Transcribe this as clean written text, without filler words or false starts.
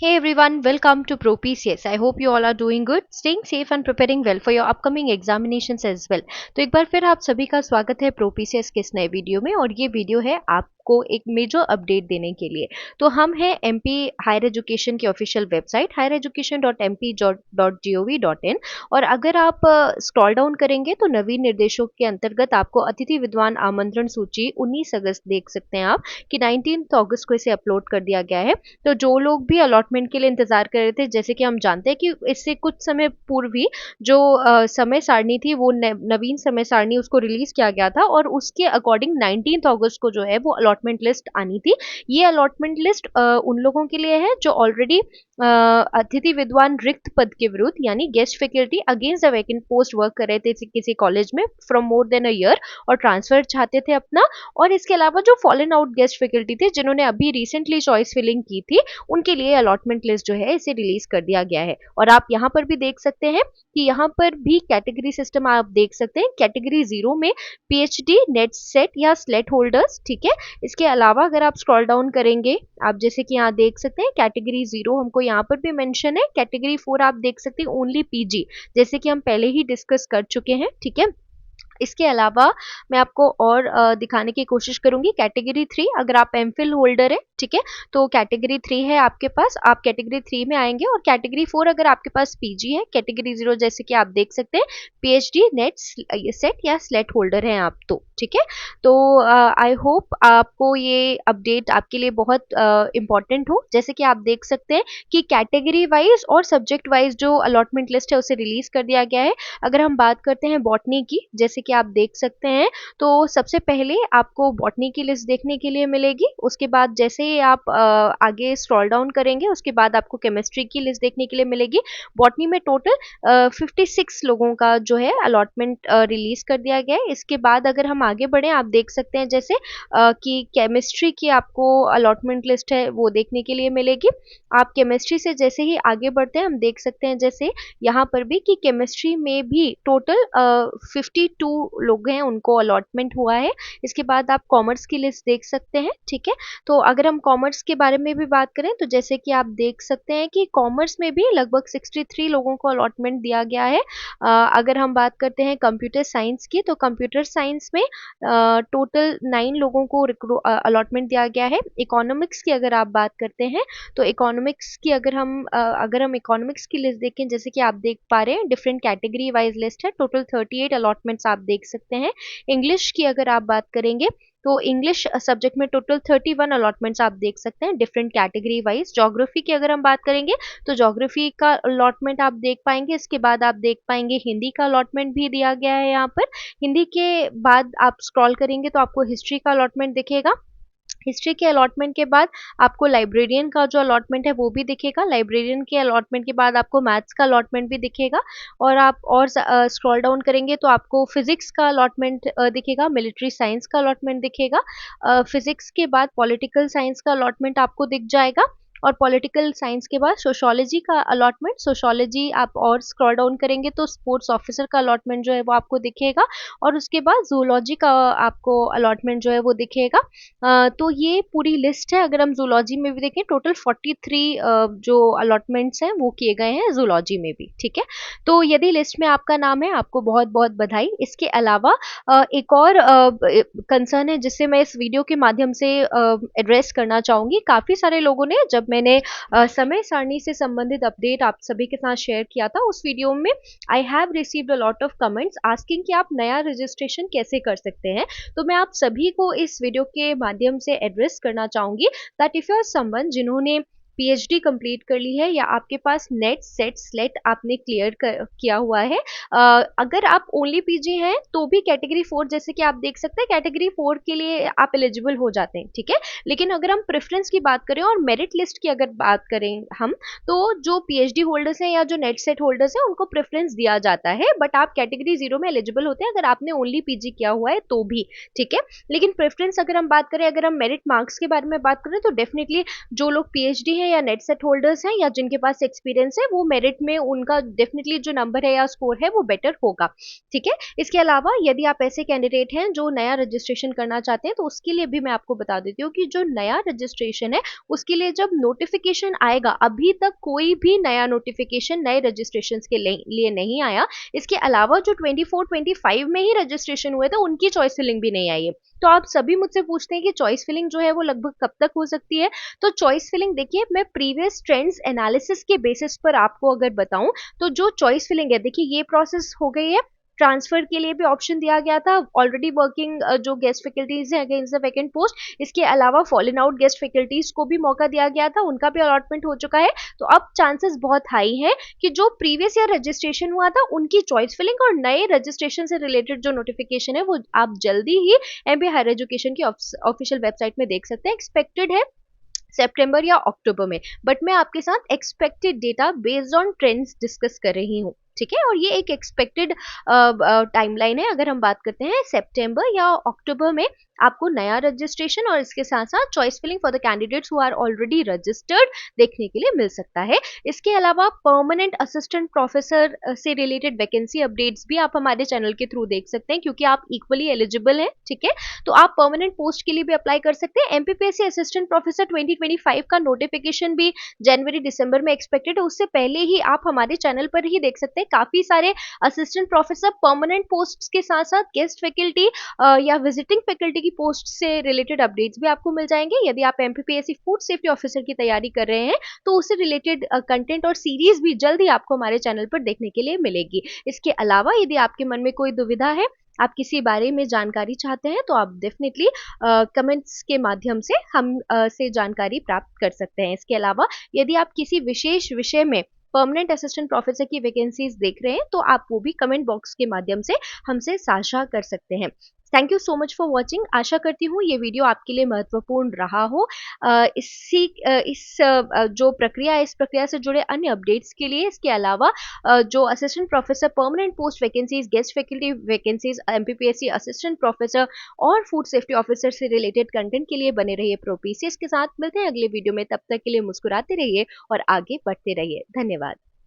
Hey everyone, welcome to ProPCS. I hope you all are doing good, staying safe and preparing well for your upcoming examinations as well. तो एक बार फिर आप सभी का स्वागत है ProPCS के इस नए वीडियो में और ये वीडियो है आपको एक मेजर अपडेट देने के लिए। तो हम हैं MP हायर एजुकेशन की ऑफिशियल वेबसाइट highereducation.mp.gov.in और अगर आप स्क्रॉल डाउन करेंगे तो नवीन निर्देशों के अंतर्गत आपको अतिथि विद्वान आमंत्रण सूची 19 अगस्त देख सकते हैं आप कि 19 अगस्त को इसे अपलोड कर दिया गया है। तो जो लोग भी अलॉटमेंट के लिए इंतजार कर रहे थे, जैसे कि हम जानते हैं कि इससे कुछ समय पूर्व ही जो समय सारणी थी वो नवीन समय सारणी उसको रिलीज किया गया था और उसके अकॉर्डिंग 19 अगस्त को जो है वो अलॉटमेंट लिस्ट आनी थी। ये अलॉटमेंट लिस्ट उन लोगों के लिए है जो ऑलरेडी अतिथि विद्वान रिक्त पद के विरुद्ध यानी guest faculty against the vacant post work कर रहे थे किसी कॉलेज में from more than a year और ट्रांसफर चाहते थे अपना। और इसके अलावा जो फॉलन आउट गेस्ट फैकल्टी थे जिन्होंने अभी रिसेंटली चॉइस फिलिंग की थी, उनके लिए अलॉटमेंट लिस्ट जो है इसे रिलीज कर दिया गया है। और आप यहाँ पर भी देख सकते हैं कि यहाँ पर भी कैटेगरी सिस्टम आप देख सकते हैं। कैटेगरी 0 में पीएचडी नेट सेट या स्लेट होल्डर्स, ठीक है। इसके अलावा अगर आप स्क्रॉल डाउन करेंगे, आप जैसे कि यहाँ देख सकते हैं कैटेगरी 0 हमको यहाँ पर भी मेंशन है। कैटेगरी 4 आप देख सकते हैं ओनली पीजी, जैसे कि हम पहले ही डिस्कस कर चुके हैं, ठीक है। इसके अलावा मैं आपको और दिखाने की कोशिश करूंगी। कैटेगरी 3 अगर आप एमफिल होल्डर है, ठीक है, तो कैटेगरी 3 है आपके पास, आप कैटेगरी 3 में आएंगे। और कैटेगरी 4 अगर आपके पास पीजी है। कैटेगरी 0 जैसे कि आप देख सकते हैं पीएचडी नेट सेट या स्लेट होल्डर हैं आप, तो ठीक है। तो आई होप आपको ये अपडेट आपके लिए बहुत इंपॉर्टेंट हो। जैसे कि आप देख सकते हैं कि कैटेगरी वाइज और सब्जेक्ट वाइज जो अलॉटमेंट लिस्ट है उसे रिलीज कर दिया गया है। अगर हम बात करते हैं बॉटनी की, जैसे कि आप देख सकते हैं, तो सबसे पहले आपको बॉटनी की लिस्ट देखने के लिए मिलेगी। उसके बाद जैसे ही आप आगे स्क्रॉल डाउन करेंगे उसके बाद आपको केमिस्ट्री की लिस्ट देखने के लिए मिलेगी। बॉटनी में टोटल 56 लोगों का जो है अलॉटमेंट रिलीज कर दिया गया है। इसके बाद अगर हम आगे बढ़े, आप देख सकते हैं जैसे कि केमिस्ट्री की आपको अलॉटमेंट लिस्ट है वो देखने के लिए मिलेगी। आप केमिस्ट्री से जैसे ही आगे बढ़ते हैं हम देख सकते हैं जैसे यहाँ पर भी कि केमिस्ट्री में भी टोटल 52 लोग हैं उनको अलॉटमेंट हुआ है। इसके बाद आप कॉमर्स की लिस्ट देख सकते हैं, ठीक है। तो अगर हम कॉमर्स के बारे में भी बात करें तो जैसे कि आप देख सकते हैं कि कॉमर्स में भी लगभग 63 लोगों को अलॉटमेंट दिया गया है। अगर हम बात करते हैं कंप्यूटर साइंस की, तो कंप्यूटर साइंस में टोटल 9 लोगों को अलॉटमेंट दिया गया है। इकोनॉमिक्स की अगर आप बात करते हैं तो इकोनॉमिक्स की अगर हम इकोनॉमिक्स की लिस्ट देखें, जैसे कि आप देख पा रहे हैं डिफरेंट कैटेगरी वाइज लिस्ट है। टोटल 38 अलॉटमेंट्स आप देख सकते हैं। इंग्लिश की अगर आप बात करेंगे तो इंग्लिश सब्जेक्ट में टोटल 31 अलॉटमेंट्स आप देख सकते हैं डिफरेंट कैटेगरी वाइज। ज्योग्राफी की अगर हम बात करेंगे तो ज्योग्राफी का अलॉटमेंट आप देख पाएंगे। इसके बाद आप देख पाएंगे हिंदी का अलॉटमेंट भी दिया गया है यहाँ पर। हिंदी के बाद आप स्क्रॉल करेंगे तो आपको हिस्ट्री का अलॉटमेंट दिखेगा। हिस्ट्री के अलॉटमेंट के बाद आपको लाइब्रेरियन का जो अलॉटमेंट है वो भी दिखेगा। लाइब्रेरियन के अलॉटमेंट के बाद आपको मैथ्स का अलॉटमेंट भी दिखेगा। और आप और स्क्रॉल डाउन करेंगे तो आपको फिजिक्स का अलॉटमेंट दिखेगा, मिलिट्री साइंस का अलॉटमेंट दिखेगा। फिजिक्स के बाद पॉलिटिकल साइंस का अलॉटमेंट आपको दिख जाएगा। और पॉलिटिकल साइंस के बाद सोशोलॉजी का अलॉटमेंट, सोशोलॉजी आप और स्क्रॉल डाउन करेंगे तो स्पोर्ट्स ऑफिसर का अलॉटमेंट जो है वो आपको दिखेगा। और उसके बाद जूलॉजी का आपको अलॉटमेंट जो है वो दिखेगा। तो ये पूरी लिस्ट है। अगर हम जूलॉजी में भी देखें टोटल 43 जो अलॉटमेंट्स हैं वो किए गए हैं जूलॉजी में भी, ठीक है। तो यदि लिस्ट में आपका नाम है आपको बहुत बहुत बधाई। इसके अलावा एक और कंसर्न है जिससे मैं इस वीडियो के माध्यम से एड्रेस करना चाहूँगी। काफ़ी सारे लोगों ने, जब मैंने समय सारणी से संबंधित अपडेट आप सभी के साथ शेयर किया था उस वीडियो में, I have received a lot of comments asking कि आप नया रजिस्ट्रेशन कैसे कर सकते हैं। तो मैं आप सभी को इस वीडियो के माध्यम से एड्रेस करना चाहूंगी that if you are someone जिन्होंने पीएचडी कंप्लीट कर ली है या आपके पास नेट सेट स्लेट आपने क्लियर किया हुआ है, अगर आप ओनली पीजी हैं तो भी कैटेगरी 4 जैसे कि आप देख सकते हैं कैटेगरी 4 के लिए आप एलिजिबल हो जाते हैं, ठीक है। लेकिन अगर हम प्रेफरेंस की बात करें और मेरिट लिस्ट की अगर बात करें हम, तो जो पीएचडी होल्डर्स हैं या जो नेट सेट होल्डर्स हैं उनको प्रेफरेंस दिया जाता है। बट आप कैटेगरी 0 में एलिजिबल होते हैं अगर आपने ओनली पीजी किया हुआ है तो भी, ठीक है। लेकिन प्रेफरेंस अगर हम बात करें, अगर हम मेरिट मार्क्स के बारे में बात करें तो डेफिनेटली जो लोग पीएचडी हैं या नेट सेट होल्डर्स हैं या जिनके पास एक्सपीरियंस है, वो मेरिट में उनका डेफिनेटली जो नंबर है या स्कोर है वो बेटर होगा। ठीक है, इसके अलावा यदि आप ऐसे कैंडिडेट हैं जो नया रजिस्ट्रेशन करना चाहते हैं, तो उसके लिए भी मैं आपको बता देती हूँ कि जो नया रजिस्ट्रेशन है उसके लिए जब नोटिफिकेशन आएगा, अभी तक कोई भी नया नोटिफिकेशन नए रजिस्ट्रेशन के लिए नहीं आया। इसके अलावा जो 24-25 में ही रजिस्ट्रेशन हुए थे उनकी चॉइस फिलिंग भी नहीं आई है। तो आप सभी मुझसे पूछते हैं कि चॉइस फिलिंग जो है वो लगभग कब तक हो सकती है। तो चॉइस फिलिंग देखिए, मैं प्रीवियस ट्रेंड्स एनालिसिस के बेसिस पर आपको अगर बताऊं, तो जो चॉइस फिलिंग है, देखिए ये प्रोसेस हो गई है। ट्रांसफर के लिए भी ऑप्शन दिया गया था, ऑलरेडी वर्किंग जो गेस्ट फैकल्टीज हैं अगेंस्ट द वैकेंट पोस्ट, इसके अलावा फॉलन आउट गेस्ट फैकल्टीज को भी मौका दिया गया था, उनका भी अलॉटमेंट हो चुका है। तो अब चांसेस बहुत हाई है कि जो प्रीवियस ईयर रजिस्ट्रेशन हुआ था उनकी चॉइस फिलिंग और नए रजिस्ट्रेशन से रिलेटेड जो नोटिफिकेशन है वो आप जल्दी ही एमबीए हायर एजुकेशन की ऑफिशियल वेबसाइट में देख सकते हैं। एक्सपेक्टेड है सितंबर या अक्टूबर में, बट मैं आपके साथ expected data based on trends discuss कर रही हूँ। ठीक है, और ये एक एक्सपेक्टेड टाइमलाइन है। अगर हम बात करते हैं सितंबर या अक्टूबर में आपको नया रजिस्ट्रेशन और इसके साथ साथ choice filling for the candidates who are already registered देखने के लिए मिल सकता है। इसके अलावा परमानेंट असिस्टेंट प्रोफेसर से रिलेटेड वैकेंसी अपडेट्स भी आप हमारे चैनल के थ्रू देख सकते हैं, क्योंकि आप इक्वली एलिजिबल हैं। ठीक है, तो आप परमानेंट पोस्ट के लिए भी अप्लाई कर सकते हैं। एमपीपीएससी असिस्टेंट प्रोफेसर 2025 का नोटिफिकेशन भी जनवरी दिसंबर में एक्सपेक्टेड है, उससे पहले ही आप हमारे चैनल पर ही देख सकते हैं। काफी सारे असिस्टेंट प्रोफेसर परमानेंट पोस्ट के साथ साथ गेस्ट फैकल्टी या विजिटिंग फैकल्टी की पोस्ट से रिलेटेड अपडेट्स भी आपको मिल जाएंगे। यदि आप एमपीपीएससी फूड सेफ्टी ऑफिसर की तैयारी कर रहे हैं तो उससे रिलेटेड कंटेंट और सीरीज भी जल्द ही आपको हमारे चैनल पर देखने के लिए मिलेगी। इसके अलावा यदि आपके मन में कोई दुविधा है, आप किसी बारे में जानकारी चाहते हैं, तो आप डेफिनेटली कमेंट्स के माध्यम से हम से जानकारी प्राप्त कर सकते हैं। इसके अलावा यदि आप किसी विशेष विषय में परमानेंट असिस्टेंट प्रोफेसर की वैकेंसीज देख रहे हैं, तो आप वो भी कमेंट बॉक्स के माध्यम से हमसे साझा कर सकते हैं। Thank you so much for watching. आशा करती हूँ ये वीडियो आपके लिए महत्वपूर्ण रहा हो। जो प्रक्रिया है, इस प्रक्रिया से जुड़े अन्य अपडेट्स के लिए, इसके अलावा जो assistant professor permanent post vacancies, guest faculty vacancies, MPPSC assistant professor और फूड सेफ्टी ऑफिसर से रिलेटेड कंटेंट के लिए बने रहिए प्रोपीसीएस के साथ। मिलते हैं अगले वीडियो में, तब तक के लिए मुस्कुराते रहिए और आगे बढ़ते रहिए। धन्यवाद।